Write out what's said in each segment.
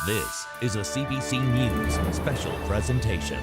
This is a CBC News special presentation.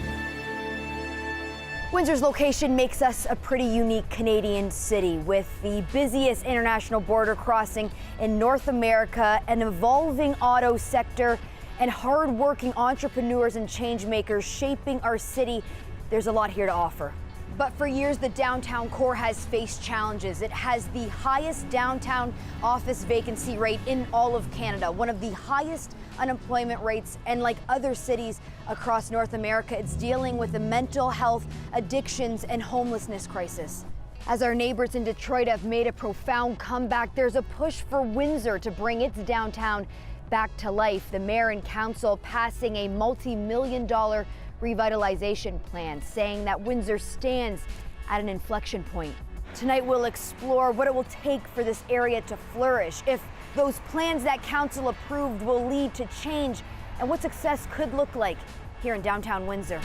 Windsor's location makes us a pretty unique Canadian city with the busiest international border crossing in North America, an evolving auto sector, and hard-working entrepreneurs and change makers shaping our city. There's a lot here to offer. But for years, the downtown core has faced challenges. It has the highest downtown office vacancy rate in all of Canada, one of the highest unemployment rates, and like other cities across North America, it's dealing with a mental health, addictions, and homelessness crisis. As our neighbors in Detroit have made a profound comeback, there's a push for Windsor to bring its downtown back to life. The mayor and council passing a multi-million-dollar revitalization plan, saying that Windsor stands at an inflection point. Tonight we'll explore what it will take for this area to flourish, if those plans that council approved will lead to change, and what success could look like here in downtown Windsor.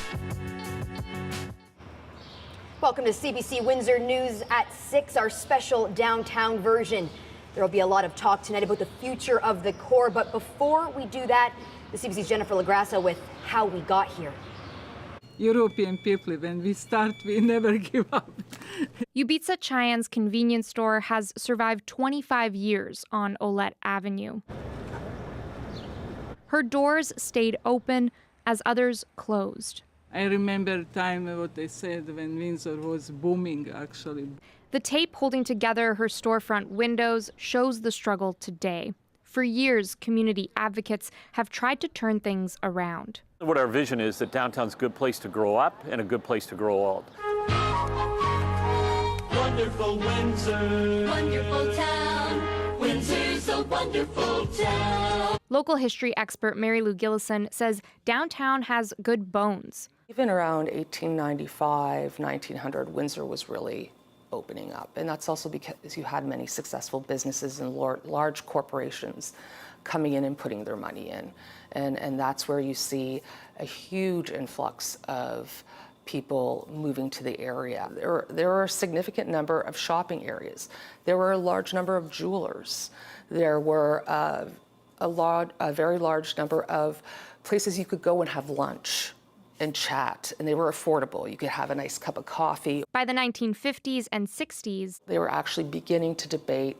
Welcome to CBC Windsor News at 6, our special downtown version. There will be a lot of talk tonight about the future of the core, but before we do that, the CBC's Jennifer LaGrassa with how we got here. European people, when we start, we never give up. Yubitsa Chayan's convenience store has survived 25 years on Olette Avenue. Her doors stayed open as others closed. I remember time what they said when Windsor was booming, actually. The tape holding together her storefront windows shows the struggle today. For years, community advocates have tried to turn things around. What our vision is that downtown's a good place to grow up and a good place to grow old. Wonderful Windsor, wonderful town. Windsor's a wonderful town. Local history expert Mary Lou Gillison says downtown has good bones. Even around 1895, 1900, Windsor was really opening up. And that's also because you had many successful businesses and large corporations coming in and putting their money in. And that's where you see a huge influx of people moving to the area. There were a significant number of shopping areas. There were a large number of jewelers. There were a very large number of places you could go and have lunch and chat, and they were affordable. You could have a nice cup of coffee. By the 1950s and 60s, they were actually beginning to debate,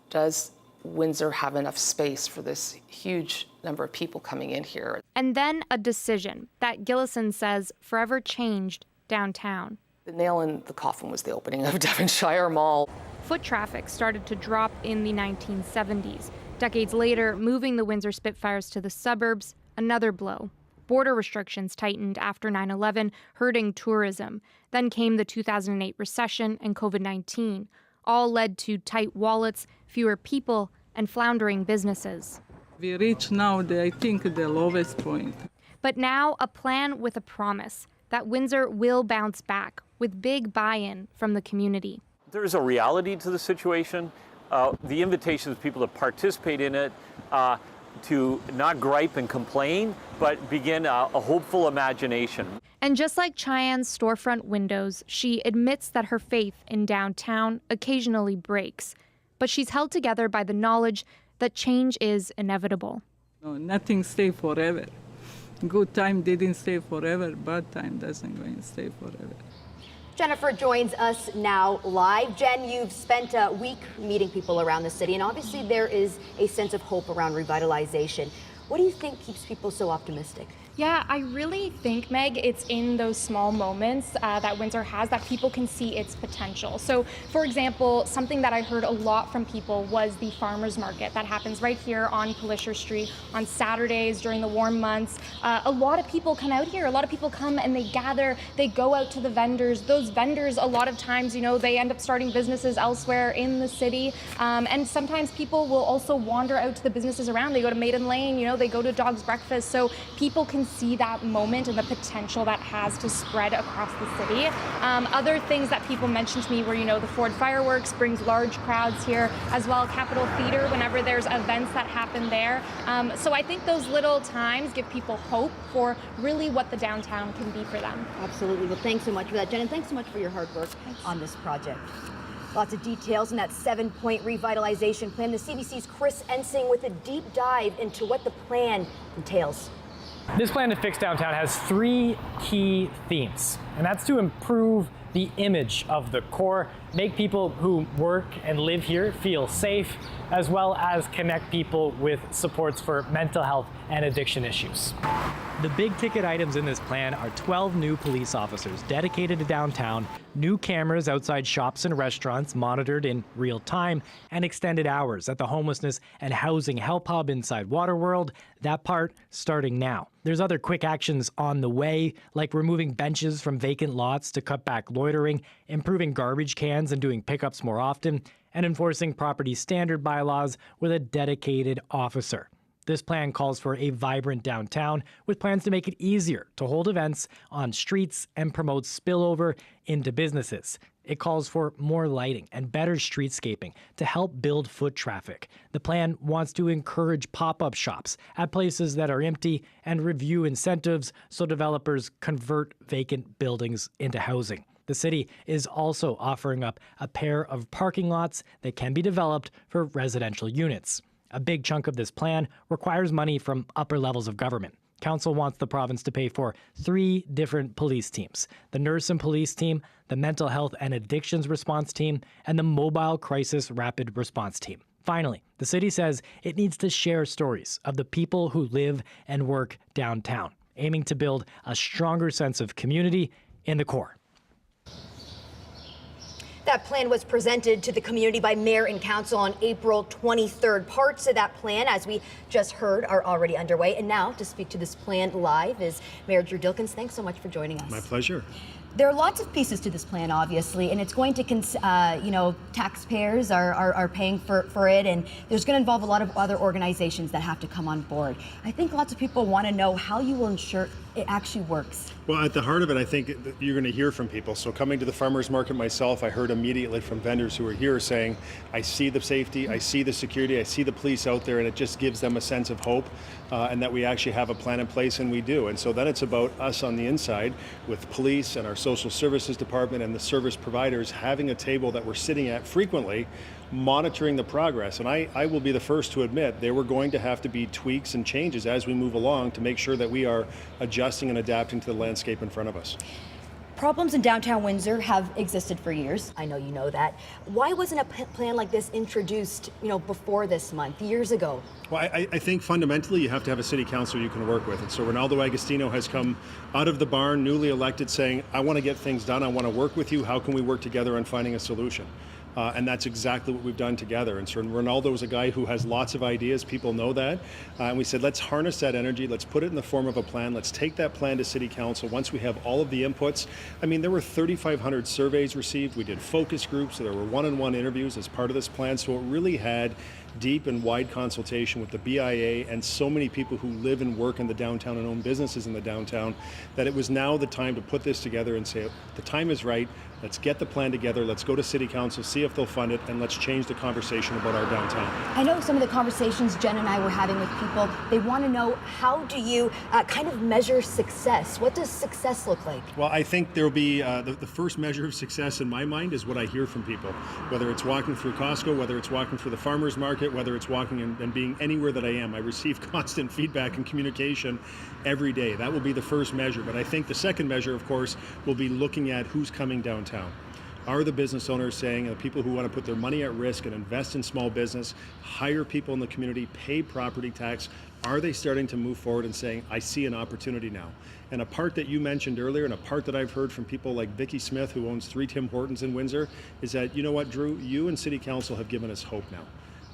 does Windsor have enough space for this huge number of people coming in here? And then a decision that Gillison says forever changed downtown. The nail in the coffin was the opening of Devonshire Mall. Foot traffic started to drop in the 1970s. Decades later, moving the Windsor Spitfires to the suburbs, another blow. Border restrictions tightened after 9/11, hurting tourism. Then came the 2008 recession and COVID-19. All led to tight wallets, fewer people, and floundering businesses. We reach now, I think, the lowest point. But now a plan with a promise that Windsor will bounce back with big buy-in from the community. There's a reality to the situation. The invitation is people to participate in it, to not gripe and complain, but begin a hopeful imagination. And just like Chayan's storefront windows, she admits that her faith in downtown occasionally breaks. But she's held together by the knowledge that change is inevitable. No, nothing stays forever. Good time didn't stay forever, bad time doesn't go and stay forever. Jennifer joins us now live. Jen, you've spent a week meeting people around the city, and obviously there is a sense of hope around revitalization. What do you think keeps people so optimistic? Yeah, I really think, Meg, it's in those small moments that Windsor has that people can see its potential. So, for example, something that I heard a lot from people was the farmers market that happens right here on Pelisher Street on Saturdays during the warm months. A lot of people come out here. A lot of people come and they gather. They go out to the vendors. Those vendors, a lot of times, they end up starting businesses elsewhere in the city. And sometimes people will also wander out to the businesses around. They go to Maiden Lane, they go to Dog's Breakfast. So people can see that moment and the potential that has to spread across the city. Other things that people mentioned to me were, the Ford Fireworks brings large crowds here, as well Capitol Theater whenever there's events that happen there. So I think those little times give people hope for really what the downtown can be for them. Absolutely. Well, thanks so much for that, Jen, and thanks so much for your hard work on this project. Lots of details in that 7-point revitalization plan. The CBC's Chris Ensing with a deep dive into what the plan entails. This plan to fix downtown has 3 key themes, and that's to improve the image of the core, make people who work and live here feel safe, as well as connect people with supports for mental health and addiction issues. The big ticket items in this plan are 12 new police officers dedicated to downtown, new cameras outside shops and restaurants monitored in real time, and extended hours at the Homelessness and Housing Help Hub inside Waterworld. That part starting now. There's other quick actions on the way, like removing benches from vacant lots to cut back loitering, improving garbage cans and doing pickups more often, and enforcing property standard bylaws with a dedicated officer. This plan calls for a vibrant downtown with plans to make it easier to hold events on streets and promote spillover into businesses. It calls for more lighting and better streetscaping to help build foot traffic. The plan wants to encourage pop-up shops at places that are empty and review incentives so developers convert vacant buildings into housing. The city is also offering up a pair of parking lots that can be developed for residential units. A big chunk of this plan requires money from upper levels of government. Council wants the province to pay for 3 different police teams: the nurse and police team, the mental health and addictions response team, and the mobile crisis rapid response team. Finally, the city says it needs to share stories of the people who live and work downtown, aiming to build a stronger sense of community in the core. That plan was presented to the community by Mayor and Council on April 23rd. Parts of that plan, as we just heard, are already underway. And now, to speak to this plan live is Mayor Drew Dilkens. Thanks so much for joining us. My pleasure. There are lots of pieces to this plan, obviously, and it's going to, taxpayers are paying for it, and there's going to involve a lot of other organizations that have to come on board. I think lots of people want to know how you will ensure it actually works. Well, at the heart of it, I think you're going to hear from people. So coming to the farmers market myself, I heard immediately from vendors who are here saying, I see the safety, I see the security, I see the police out there, and it just gives them a sense of hope and that we actually have a plan in place, and we do. And so then it's about us on the inside with police and our social services department and the service providers having a table that we're sitting at frequently, monitoring the progress. And I will be the first to admit there were going to have to be tweaks and changes as we move along to make sure that we are adjusting and adapting to the landscape in front of us. Problems in downtown Windsor have existed for years. I know you know that. Why wasn't a plan like this introduced, before this month, years ago? Well, I think fundamentally you have to have a city council you can work with. And so Ronaldo Agostino has come out of the barn, newly elected, saying, I want to get things done. I want to work with you. How can we work together on finding a solution? And that's exactly what we've done together. And so Ronaldo is a guy who has lots of ideas. People know that. And we said, let's harness that energy. Let's put it in the form of a plan. Let's take that plan to City Council. Once we have all of the inputs, there were 3,500 surveys received. We did focus groups. So there were one-on-one interviews as part of this plan. So it really had deep and wide consultation with the BIA and so many people who live and work in the downtown and own businesses in the downtown that it was now the time to put this together and say, the time is right. Let's get the plan together. Let's go to City Council, see if they'll fund it, and let's change the conversation about our downtown. I know some of the conversations Jen and I were having with people, they want to know, how do you kind of measure success? What does success look like? Well, I think there'll be the first measure of success in my mind is what I hear from people, whether it's walking through Costco, whether it's walking through the farmers market, whether it's walking and being anywhere that I am. I receive constant feedback and communication every day. That will be the first measure. But I think the second measure, of course, will be looking at who's coming downtown. Are the business owners saying, the people who want to put their money at risk and invest in small business, hire people in the community, pay property tax, are they starting to move forward and saying, I see an opportunity now? And a part that you mentioned earlier, and a part that I've heard from people like Vicki Smith, who owns 3 Tim Hortons in Windsor, is that, you know what, Drew, you and City Council have given us hope now.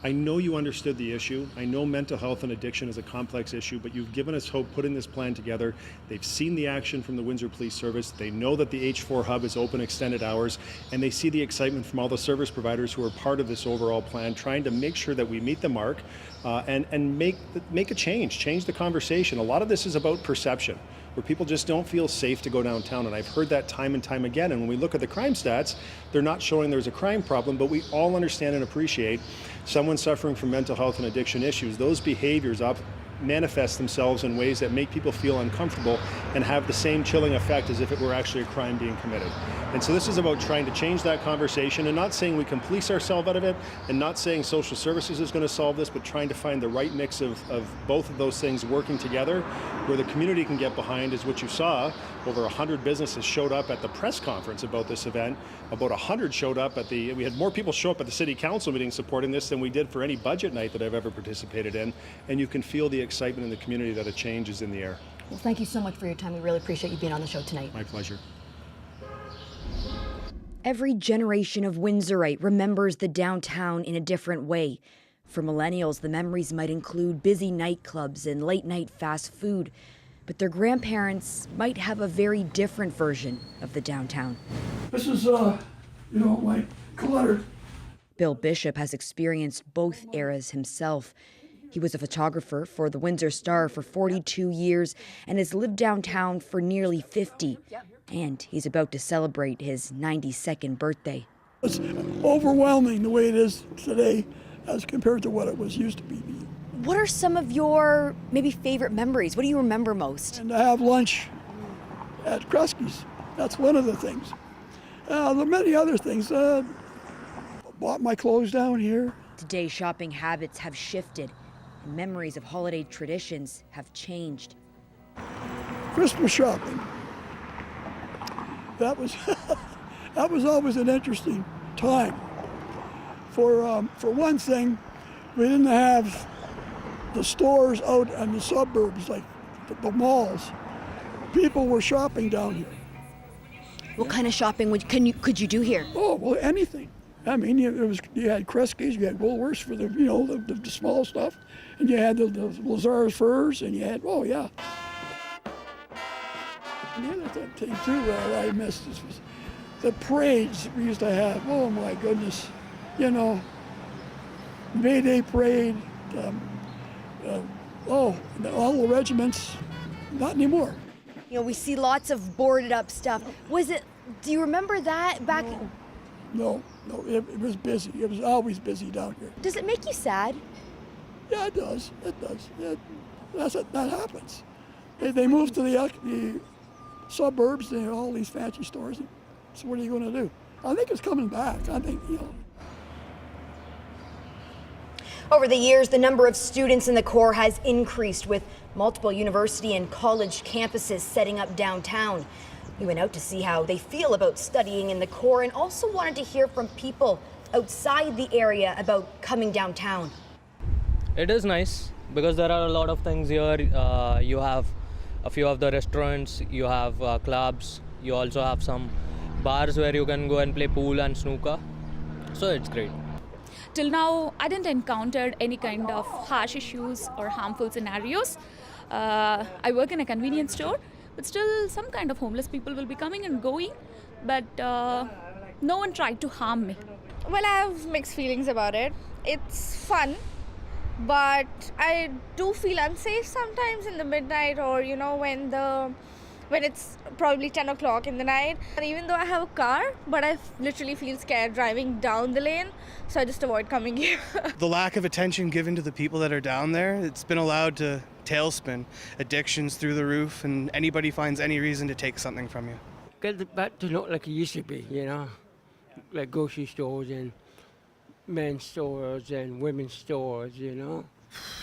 I know you understood the issue. I know mental health and addiction is a complex issue, but you've given us hope putting this plan together. They've seen the action from the Windsor Police Service. They know that the H4 hub is open extended hours, and they see the excitement from all the service providers who are part of this overall plan, trying to make sure that we meet the mark and make a change the conversation. A lot of this is about perception, where people just don't feel safe to go downtown. And I've heard that time and time again. And when we look at the crime stats, they're not showing there's a crime problem, but we all understand and appreciate someone suffering from mental health and addiction issues. Those behaviors manifest themselves in ways that make people feel uncomfortable and have the same chilling effect as if it were actually a crime being committed. And so this is about trying to change that conversation and not saying we can police ourselves out of it and not saying social services is going to solve this, but trying to find the right mix of both of those things working together where the community can get behind is what you saw. Over 100 businesses showed up at the press conference about this event. About 100 showed up we had more people show up at the city council meeting supporting this than we did for any budget night that I've ever participated in. And you can feel the excitement in the community that a change is in the air. Well, thank you so much for your time. We really appreciate you being on the show tonight. My pleasure. Every generation of Windsorite remembers the downtown in a different way. For millennials, the memories might include busy nightclubs and late-night fast food. But their grandparents might have a very different version of the downtown. This is, like cluttered. Bill Bishop has experienced both eras himself. He was a photographer for the Windsor Star for 42 years and has lived downtown for nearly 50. And he's about to celebrate his 92nd birthday. It's overwhelming the way it is today as compared to what it was used to be. What are some of your maybe favorite memories? What do you remember most? And to have lunch at Kresge's. That's one of the things. There are many other things. Bought my clothes down here. Today, shopping habits have shifted, and memories of holiday traditions have changed. Christmas shopping. That was that was always an interesting time. For one thing, we didn't have the stores out in the suburbs like the malls. People were shopping down here. What kind of shopping could you do here? Oh, well, anything. I mean, you had Kresge's, you had Woolworths for the small stuff, and you had the Lazar's furs, and you had, oh yeah. And the other thing too that I missed was the parades we used to have. Oh my goodness, May Day parade. All the regiments, not anymore. We see lots of boarded up stuff. Do you remember that back? No, it was busy. It was always busy down here. Does it make you sad? Yeah, it does. That happens. They moved to the suburbs, all these fancy stores. So what are you going to do? I think it's coming back. I think, Over the years, the number of students in the Corps has increased, with multiple university and college campuses setting up downtown. We went out to see how they feel about studying in the Corps and also wanted to hear from people outside the area about coming downtown. It is nice because there are a lot of things here. You have a few of the restaurants, you have clubs, you also have some bars where you can go and play pool and snooker. So it's great. Till now, I didn't encounter any kind of harsh issues or harmful scenarios. I work in a convenience store, but still some kind of homeless people will be coming and going, but no one tried to harm me. Well, I have mixed feelings about it. It's fun, but I do feel unsafe sometimes in the midnight or, when it's probably 10 o'clock in the night. And even though I have a car, but I literally feel scared driving down the lane, so I just avoid coming here. The lack of attention given to the people that are down there, it's been allowed to tailspin. Addictions through the roof, and anybody finds any reason to take something from you. Get back to not like it used to be, like grocery stores and men's stores and women's stores,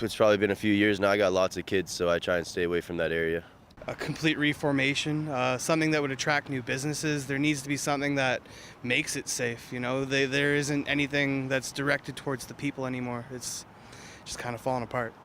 It's probably been a few years now. I got lots of kids, so I try and stay away from that area. A complete reformation, something that would attract new businesses. There needs to be something that makes it safe. There isn't anything that's directed towards the people anymore. It's just kind of falling apart.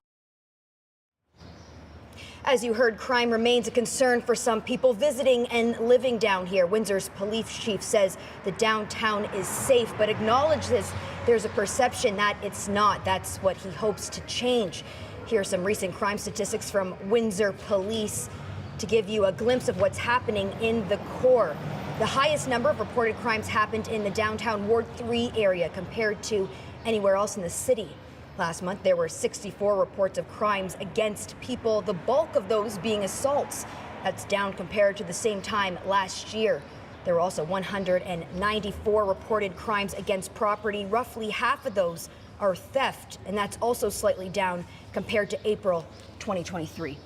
As you heard, crime remains a concern for some people visiting and living down here. Windsor's police chief says the downtown is safe, but acknowledges there's a perception that it's not. That's what he hopes to change. Here are some recent crime statistics from Windsor Police to give you a glimpse of what's happening in the Corps. The highest number of reported crimes happened in the downtown Ward 3 area compared to anywhere else in the city. Last month, there were 64 reports of crimes against people, the bulk of those being assaults. That's down compared to the same time last year. There were also 194 reported crimes against property. Roughly half of those are theft, and that's also slightly down compared to April 2023.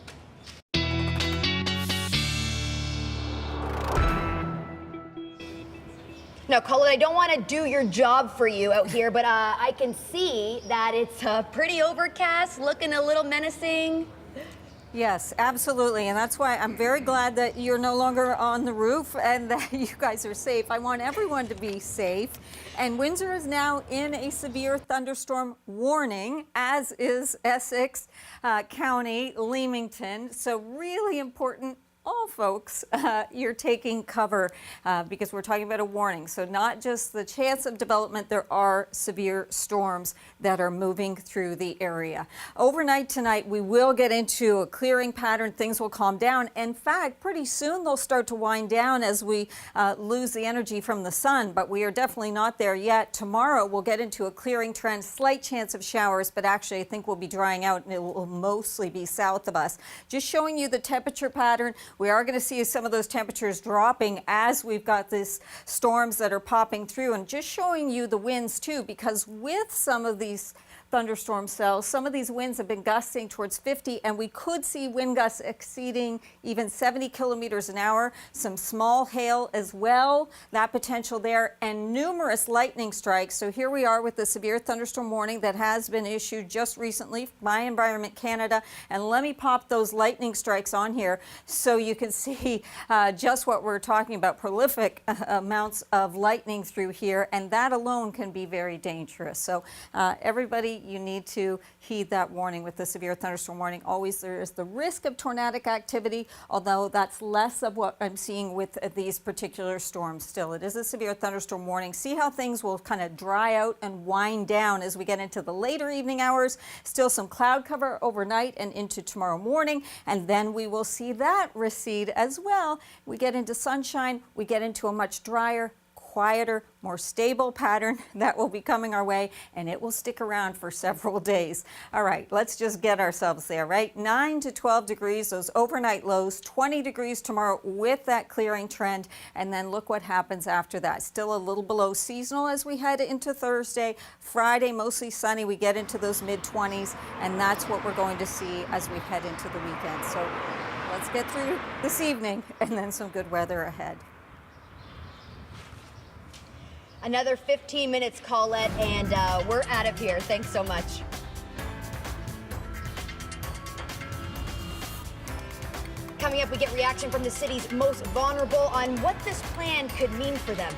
Now, Colin, I don't want to do your job for you out here, but I can see that it's pretty overcast, looking a little menacing. Yes, absolutely. And that's why I'm very glad that you're no longer on the roof and that you guys are safe. I want everyone to be safe. And Windsor is now in a severe thunderstorm warning, as is Essex County, Leamington. So really important. All folks, you're taking cover because we're talking about a warning. So not just the chance of development, there are severe storms that are moving through the area. Overnight tonight, we will get into a clearing pattern. Things will calm down. In fact, pretty soon they'll start to wind down as we lose the energy from the sun, but we are definitely not there yet. Tomorrow, we'll get into a clearing trend, slight chance of showers, but actually I think we'll be drying out and it will mostly be south of us. Just showing you the temperature pattern. We are going to see some of those temperatures dropping as we've got these storms that are popping through, and just showing you the winds too, because with some of these thunderstorm cells, some of these winds have been gusting towards 50, and we could see wind gusts exceeding even 70 kilometers an hour. Some small hail as well, that potential there, and numerous lightning strikes. So here we are with the severe thunderstorm warning that has been issued just recently by Environment Canada. And let me pop those lightning strikes on here so you can see just what we're talking about. Prolific amounts of lightning through here, and that alone can be very dangerous. So everybody, you need to heed that warning with the severe thunderstorm warning. Always there is the risk of tornadic activity, although that's less of what I'm seeing with these particular storms. Still, it is a severe thunderstorm warning. See how things will kind of dry out and wind down as we get into the later evening hours. Still some cloud cover overnight and into tomorrow morning, and then we will see that recede as well. We get into sunshine, we get into a much drier, quieter, more stable pattern that will be coming our way, and it will stick around for several days. All right, let's just get ourselves there, right? 9 to 12 degrees, those overnight lows, 20 degrees tomorrow with that clearing trend, and then look what happens after that. Still a little below seasonal as we head into Thursday. Friday, mostly sunny. We get into those mid-20s, and that's what we're going to see as we head into the weekend. So let's get through this evening, and then some good weather ahead. Another 15 minutes, Colette, and we're out of here. Thanks so much. Coming up, we get reaction from the city's most vulnerable on what this plan could mean for them.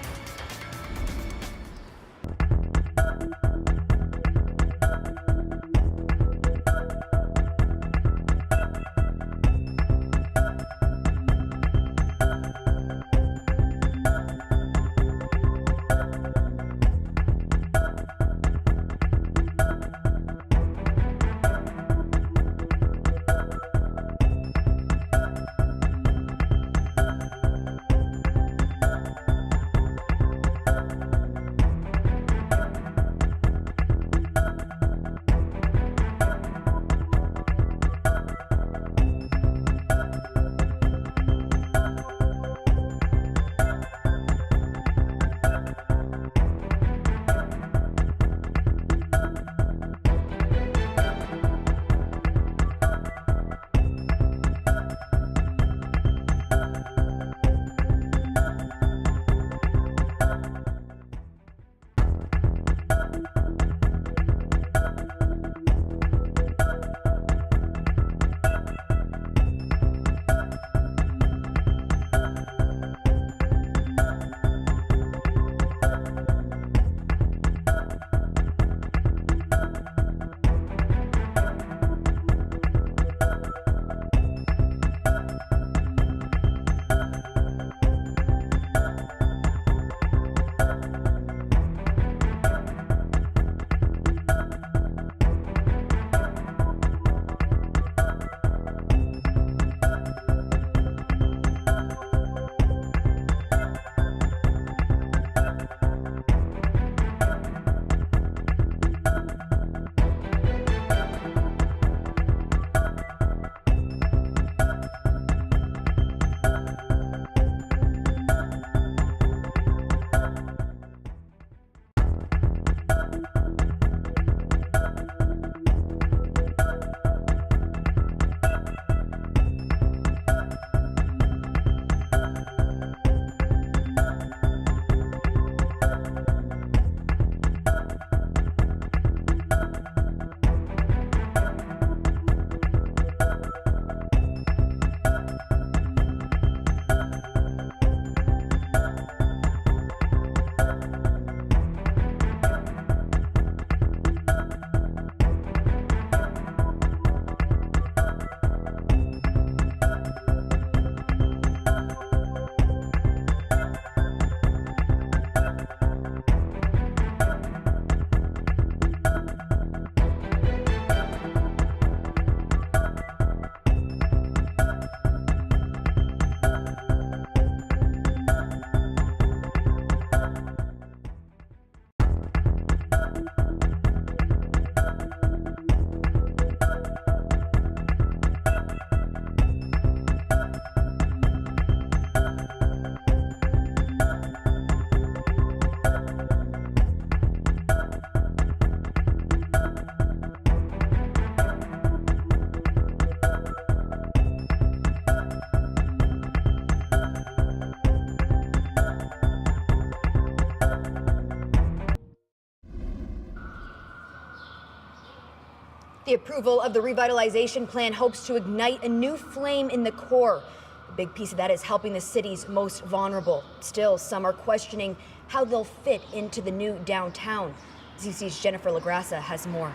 The approval of the revitalization plan hopes to ignite a new flame in the core. A big piece of that is helping the city's most vulnerable. Still, some are questioning how they'll fit into the new downtown. CBC's Jennifer LaGrassa has more.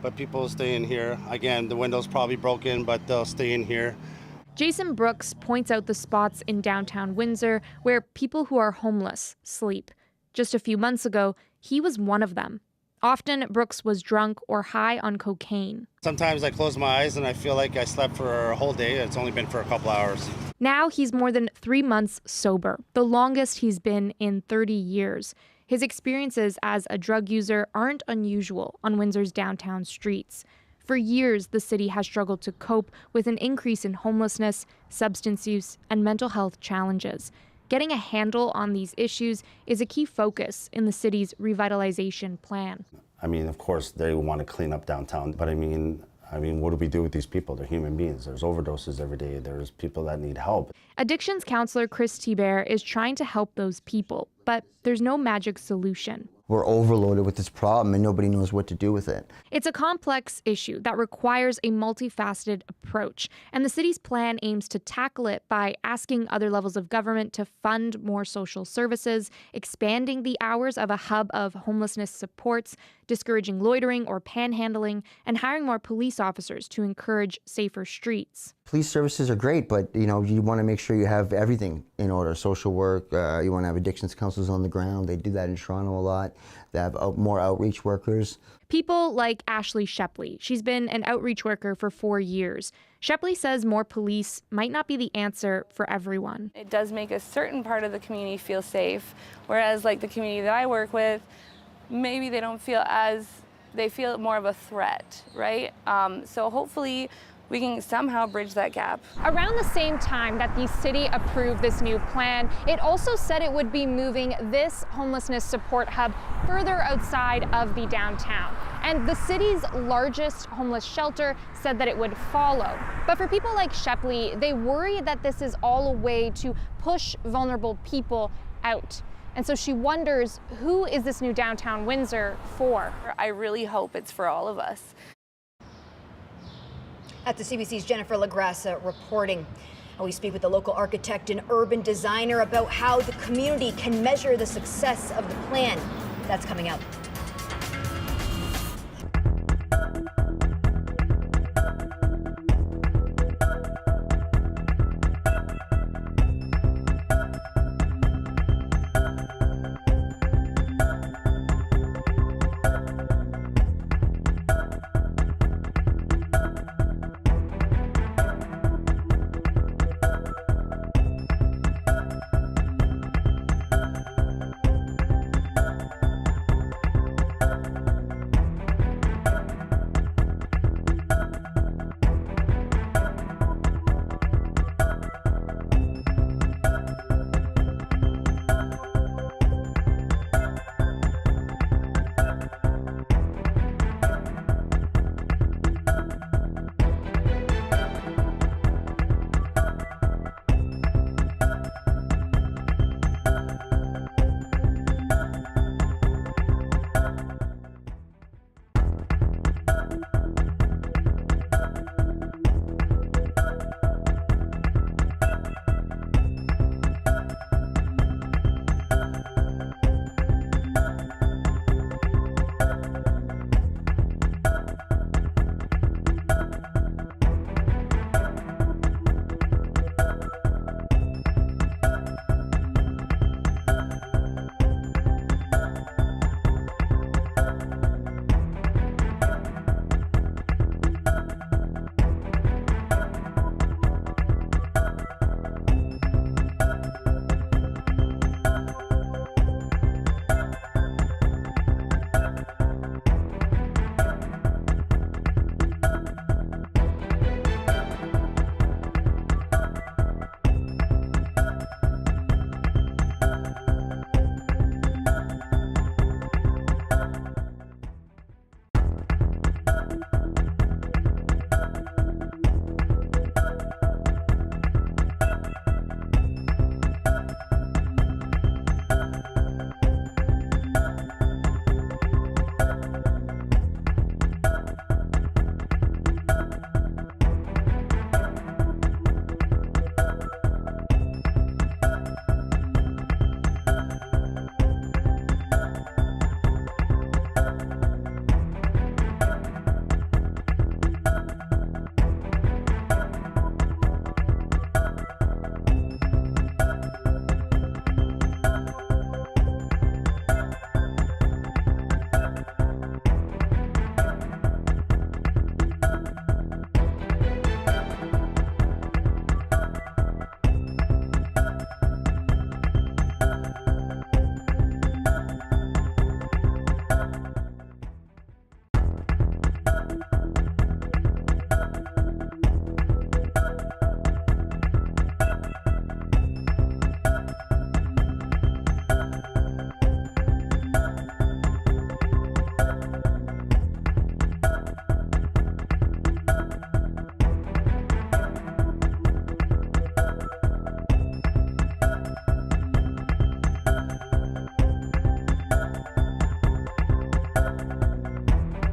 But people stay in here. Again, the window's probably broken, but they'll stay in here. Jason Brooks points out the spots in downtown Windsor where people who are homeless sleep. Just a few months ago, he was one of them. Often, Brooks was drunk or high on cocaine. Sometimes I close my eyes and I feel like I slept for a whole day. It's only been for a couple hours. Now he's more than 3 months sober, the longest he's been in 30 years. His experiences as a drug user aren't unusual on Windsor's downtown streets. For years, the city has struggled to cope with an increase in homelessness, substance use, and mental health challenges. Getting a handle on these issues is a key focus in the city's revitalization plan. I mean, of course, they want to clean up downtown, but I mean, what do we do with these people? They're human beings. There's overdoses every day. There's people that need help. Addictions counselor Chris Thibert is trying to help those people, but there's no magic solution. We're overloaded with this problem and nobody knows what to do with it. It's a complex issue that requires a multifaceted approach, and the city's plan aims to tackle it by asking other levels of government to fund more social services, expanding the hours of a hub of homelessness supports, discouraging loitering or panhandling, and hiring more police officers to encourage safer streets. Police services are great, but you want to make sure you have everything in order. Social work, you want to have addictions counselors on the ground. They do that in Toronto a lot. They have more outreach workers. People like Ashley Shepley. She's been an outreach worker for 4 years. Shepley says more police might not be the answer for everyone. It does make a certain part of the community feel safe, whereas like the community that I work with, maybe they don't feel they feel more of a threat, right? So hopefully we can somehow bridge that gap. Around the same time that the city approved this new plan, it also said it would be moving this homelessness support hub further outside of the downtown. And the city's largest homeless shelter said that it would follow. But for people like Shepley, they worry that this is all a way to push vulnerable people out. And so she wonders, who is this new downtown Windsor for? I really hope it's for all of us. At the CBC's Jennifer LaGrassa reporting. And we speak with the local architect and urban designer about how the community can measure the success of the plan. That's coming up.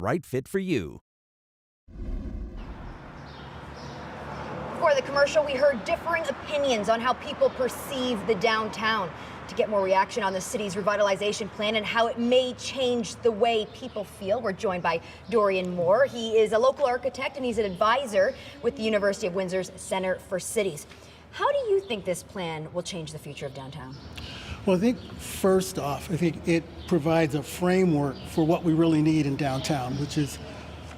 right fit for you. Before the commercial, we heard differing opinions on how people perceive the downtown. To get more reaction on the city's revitalization plan and how it may change the way people feel, we're joined by Dorian Moore. He is a local architect and he's an advisor with the University of Windsor's Center for Cities. How do you think this plan will change the future of downtown? Well, I think first off, I think it provides a framework for what we really need in downtown, which is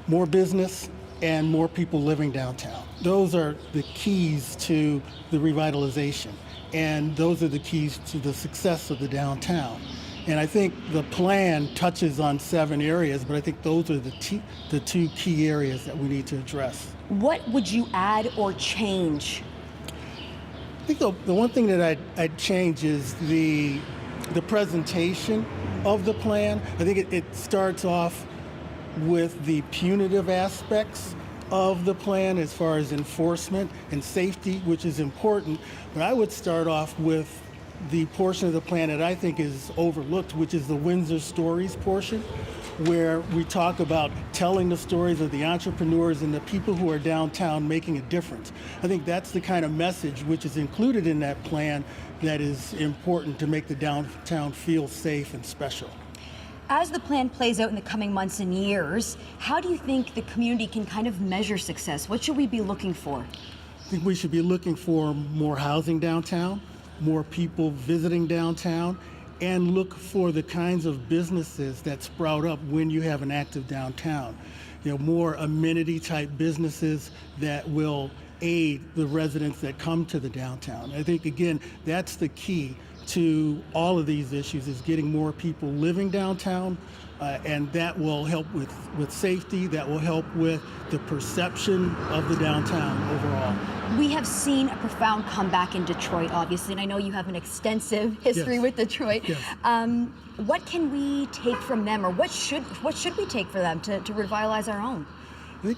more business and more people living downtown. Those are the keys to the revitalization, and those are the keys to the success of the downtown. And I think the plan touches on 7 areas, but I think those are the 2 key areas that we need to address. What would you add or change? I think the one thing that I'd change is the presentation of the plan. I think it starts off with the punitive aspects of the plan as far as enforcement and safety, which is important. But I would start off with the portion of the plan that I think is overlooked, which is the Windsor Stories portion, where we talk about telling the stories of the entrepreneurs and the people who are downtown making a difference. I think that's the kind of message which is included in that plan that is important to make the downtown feel safe and special. As the plan plays out in the coming months and years, how do you think the community can kind of measure success? What should we be looking for? I think we should be looking for more housing downtown, more people visiting downtown, and look for the kinds of businesses that sprout up when you have an active downtown. You know, more amenity type businesses that will aid the residents that come to the downtown. I think, again, that's the key to all of these issues, is getting more people living downtown, and that will help with safety, that will help with the perception of the downtown overall. We have seen a profound comeback in Detroit, obviously, and I know you have an extensive history with Detroit. Yes. What can we take from them, or what should we take for them to revitalize our own? I think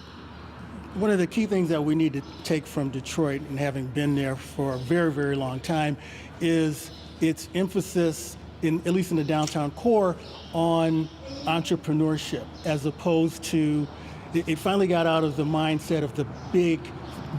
one of the key things that we need to take from Detroit, and having been there for a very, very long time, is its emphasis, at least in the downtown core, on entrepreneurship, as opposed to, it finally got out of the mindset of the big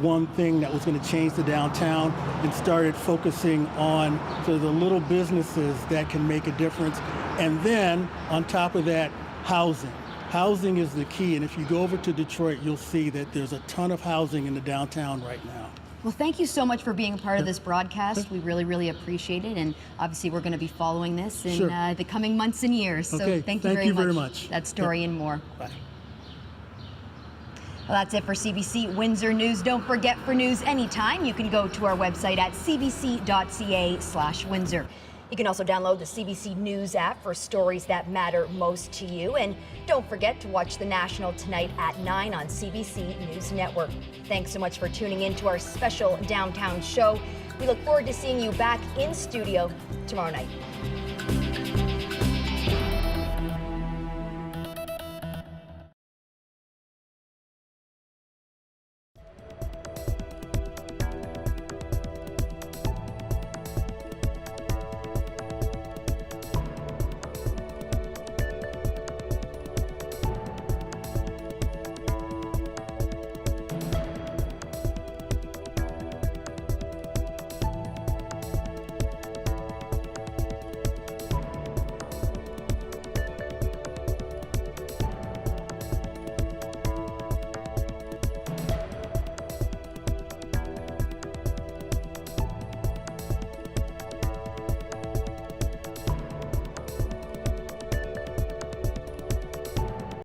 one thing that was going to change the downtown and started focusing on sort of the little businesses that can make a difference. And then on top of that, housing. Housing is the key, and if you go over to Detroit, you'll see that there's a ton of housing in the downtown right now. Well, thank you so much for being a part of this broadcast. We really, really appreciate it. And obviously, we're going to be following this in the coming months and years. So Okay, thank you very much. That's Dorian Moore. Bye. Well, that's it for CBC Windsor News. Don't forget, for news anytime, you can go to our website at cbc.ca/Windsor. You can also download the CBC News app for stories that matter most to you. And don't forget to watch The National tonight at 9 on CBC News Network. Thanks so much for tuning in to our special downtown show. We look forward to seeing you back in studio tomorrow night.